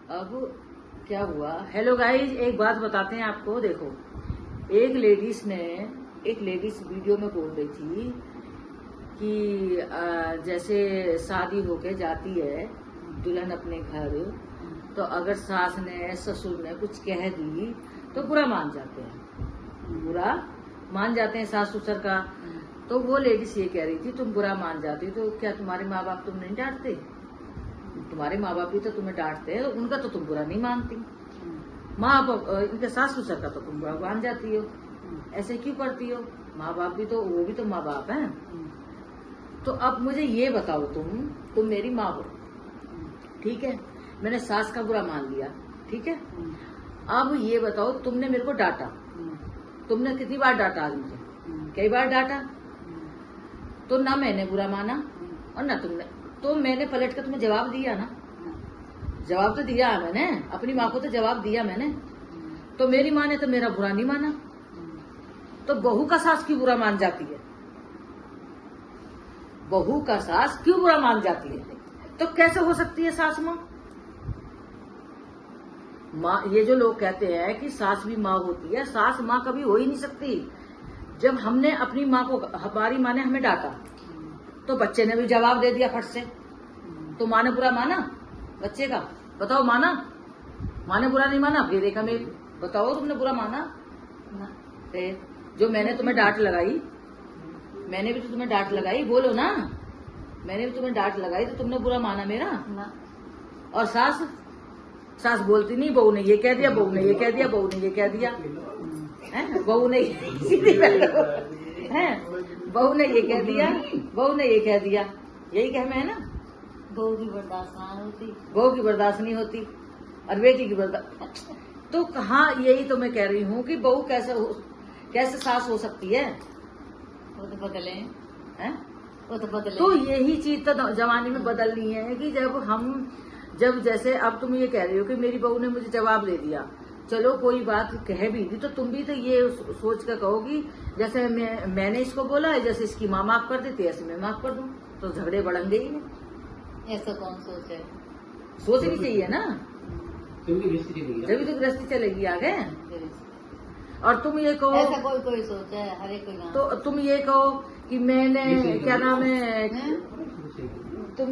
अब क्या हुआ, हेलो गाइज, एक बात बताते हैं आपको। देखो, एक लेडीज वीडियो में बोल रही थी कि जैसे शादी होके जाती है दुल्हन अपने घर, तो अगर सास ने ससुर ने कुछ कह दी तो बुरा मान जाते हैं सास ससुर का। तो वो लेडीज ये कह रही थी, तुम बुरा मान जाती तो क्या तुम्हारे माँ बाप तुम नहीं डांटते? तुम्हारे माँ बाप भी तो तुम्हें डांटते हैं, उनका तो तुम बुरा नहीं मानती। माँ बाप इनके सास ससुर का तो तुम बुरा मान जाती हो, ऐसे क्यों करती हो? माँ बाप भी तो, वो भी तो माँ बाप हैं। तो अब मुझे ये बताओ, तुम मेरी माँ हो, ठीक है, मैंने सास का बुरा मान लिया, ठीक है। अब ये बताओ, तुमने मेरे को डांटा, तुमने कितनी बार डांटा? आज मुझे कई बार डांटा, तो ना मैंने बुरा माना और ना तुमने। तो मैंने पलट कर तुम्हें जवाब दिया ना, जवाब तो दिया है मैंने, अपनी माँ को तो जवाब दिया मैंने। तो मेरी माँ ने तो मेरा बुरा नहीं माना, तो बहू का सास क्यों बुरा मान जाती है? बहू का सास क्यों बुरा मान जाती है? तो कैसे हो सकती है सास माँ? ये जो लोग कहते हैं कि सास भी माँ होती है, सास माँ कभी हो ही नहीं सकती। जब हमने अपनी माँ को, हमारी माँ ने हमें डांटा तो बच्चे ने भी जवाब दे दिया फट से, तो माँ ने बुरा माना बच्चे का? बताओ, माना? माँ ने बुरा नहीं माना? फिर एक हमें बताओ, तुमने बुरा माना ना? फिर जो मैंने तुम्हें डांट लगाई, मैंने भी तो तुम्हें डांट लगाई, बोलो ना, मैंने भी तुम्हें डांट लगाई, तो तुमने बुरा माना मेरा ना? और सास बोलती नहीं, बहू ने ये कह दिया, बहू ने ये कह दिया, बहू ने ये कह दिया, बहू ने बहू ने ये कह दिया, बहू ने ये कह दिया, यही कहना है ना। बहू की बर्दाश्त नहीं होती, बहू की बर्दाश्त नहीं होती और बेटी की बर्दाश्त। तो कहाँ, यही तो मैं कह रही हूँ कि बहू कैसे सास हो सकती है? वो तो बदले हैं, वो तो बदले। तो यही चीज तो जमाने में बदलनी है कि जब जैसे अब तुम ये कह रही हो कि मेरी बहू ने मुझे जवाब दे दिया, चलो कोई बात कह भी दी, तो तुम भी तो ये सोच कर कहोगी जैसे मैंने इसको बोला है, जैसे इसकी माँ माफ कर देती है ऐसे मैं माफ कर दूं, तो झगड़े बढ़ेंगे ही नहीं। ऐसा कौन सोचे? सोचनी चाहिए ना, जब तो गृहस्थी चलेगी आगे। और तुम ये कहो, ऐसा कोई सोचे है, हर एक कोई। तो तुम ये कहो कि मैंने क्या नाम है, तुम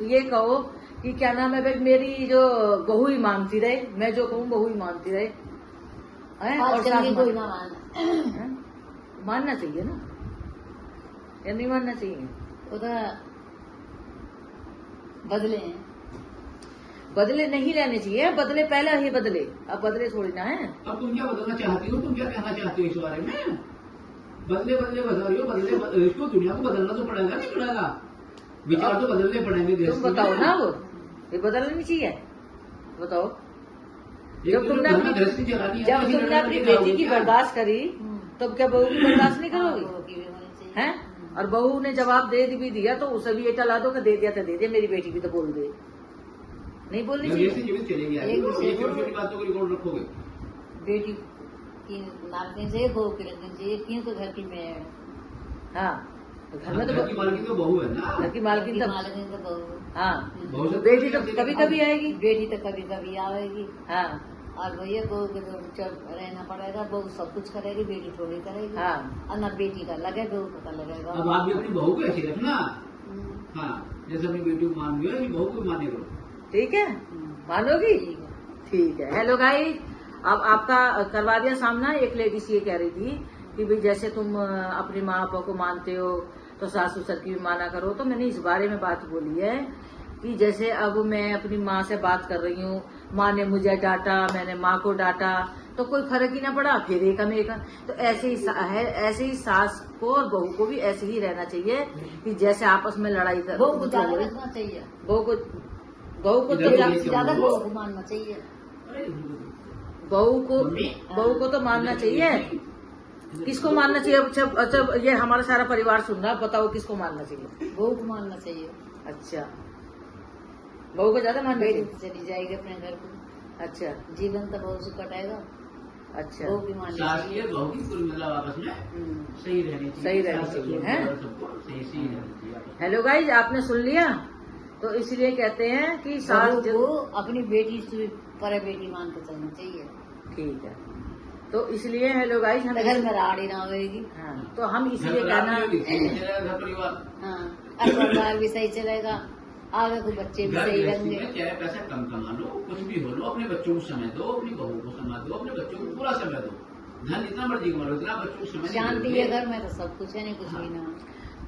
ये कहो कि क्या नाम है भाई, मेरी जो बहू ही मानती रहे, मैं जो कहूँ बहू ही मानती रहे, और कोई ना मानना चाहिए ना, या नहीं मानना चाहिए? वो तो बदले हैं, बदले नहीं लेने चाहिए, बदले पहले ही बदले, अब बदले थोड़ी ना है। अब तुम क्या बदलना चाहती हो, तुम क्या कहना चाहती हो इस बारे में? बदले बदल रही हो, इसको दुनिया को बदलना तो पड़ेगा, नहीं पड़ेगा? विचार तो बदलने पड़ेंगे। तुम बताओ ना, वो ये बदलना नहीं चाहिए, बताओ। जब तुमने अपनी बेटी की बर्दाश्त करी, तब क्या बहू की बर्दाश्त नहीं करोगी? हैं? और बहू ने जवाब दे भी दिया तो उसे भी ये टला दो कि दे दिया तो दे दिया, मेरी बेटी भी तो बोल दे, नहीं बोलनी चाहिए। बातों को रिकॉर्ड रखोगे, बेटी की मालकिन से बहू की रखनी चाहिए, क्यों? तो घर की मैं, हाँ, तो घर में तो घर की मालकिन तो बहू है ना, घर की मालकिन तो बहू। हाँ, बेटी तो कभी कभी आएगी, बेटी तो कभी कभी आएगी। हाँ, और भैया बहू के तो रहना पड़ेगा, बहू सब कुछ करेगी, बेटी थोड़ी करेगी। हाँ, और न बेटी का लगे, बहू का लगेगा। अब आप भी अपनी बहू को ऐसी रखना, हाँ, जैसे अपनी बेटी को मान लिया, बहू को माने करो, ठीक है? मानोगी? ठीक है। हेलो गाइस, अब आपका करवा दिया सामना। एक लेडीज ये कह रही थी कि भाई जैसे तुम अपनी माँ बाप को मानते हो तो सास ससुर की भी माना करो। तो मैंने इस बारे में बात बोली है कि जैसे अब मैं अपनी माँ से बात कर रही हूँ, माँ ने मुझे डांटा, मैंने माँ को डांटा, तो कोई फर्क ही ना पड़ा, फिर एक तो ऐसे ही सास को और बहू को भी ऐसे ही रहना चाहिए कि जैसे आपस में लड़ाई कर, बहू को ज्यादा रखना चाहिए, बहू को तो ज्यादा बहू को मानना चाहिए, बहू को तो मानना चाहिए। किसको मानना चाहिए? अच्छा, ये हमारा सारा परिवार सुन रहा, बताओ किसको मानना चाहिए? बहू को मानना चाहिए। अच्छा, बहू को ज्यादा मानना चाहिए। चली जाएगी अपने घर को, अच्छा, जीवन तो बहू से कटेगा। अच्छा, बहू की मानना चाहिए, बहू की कुल मतलब आपस में सही रहनी चाहिए, सही रहनी चाहिए, है? सही रहनी चाहिए। हेलो गाइज, आपने सुन लिया तो इसलिए कहते हैं कि बहू सास को अपनी बेटी से पर बेटी मान के चलना चाहिए। ठीक है, तो इसलिए हेलो गाइस हम घर में राड़ी ना होगी। हाँ, तो हम इसलिए घर कहना परिवार हाँ, परिवार भी सही चलेगा, आगे को बच्चे भी घर सही गृहस्थी रहेंगे। में चाहे पैसा कम कमा लो, कुछ भी हो लो, अपने बच्चों को समय दो, अपनी बहू को समय दो, अपने बच्चों को पूरा समय दो। धन जितना मर्जी कमा लो, इतना बच्चों को समय नहीं शांति दोगे। है घर में तो सब कुछ है, नहीं कुछ भी ना।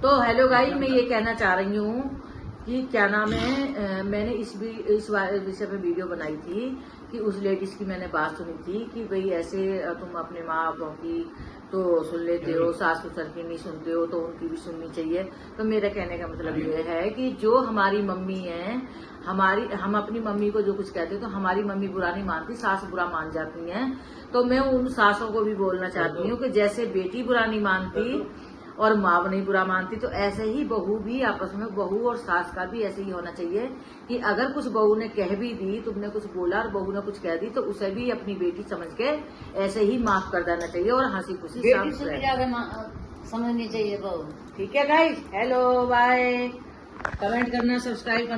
तो हेलो गाइस मैं ये कहना चाह रही हूँ कि क्या नाम है, मैंने इस विषय पे वीडियो बनाई थी कि उस लेडीज की मैंने बात सुनी थी कि भाई ऐसे तुम अपने माँ बापों की तो सुन लेते हो, सास ससुर की नहीं सुनते हो, तो उनकी भी सुननी चाहिए। तो मेरा कहने का मतलब ये है कि जो हमारी मम्मी है, हम अपनी मम्मी को जो कुछ कहते हैं तो हमारी मम्मी बुरा नहीं मानती, सास बुरा मान जाती हैं। तो मैं उन सासों को भी बोलना चाहती हूँ कि जैसे बेटी बुरा नहीं मानती और माँ नहीं बुरा मानती, तो ऐसे ही बहू भी आपस में, बहू और सास का भी ऐसे ही होना चाहिए कि अगर कुछ बहू ने कह भी दी, तुमने कुछ बोला और बहू ने कुछ कह दी, तो उसे भी अपनी बेटी समझ के ऐसे ही माफ कर देना चाहिए और हंसी खुशी बेटी से भी ज्यादा समझनी चाहिए बहू। ठीक है गाइस, हेलो बाय, कमेंट करना, सब्सक्राइब करना।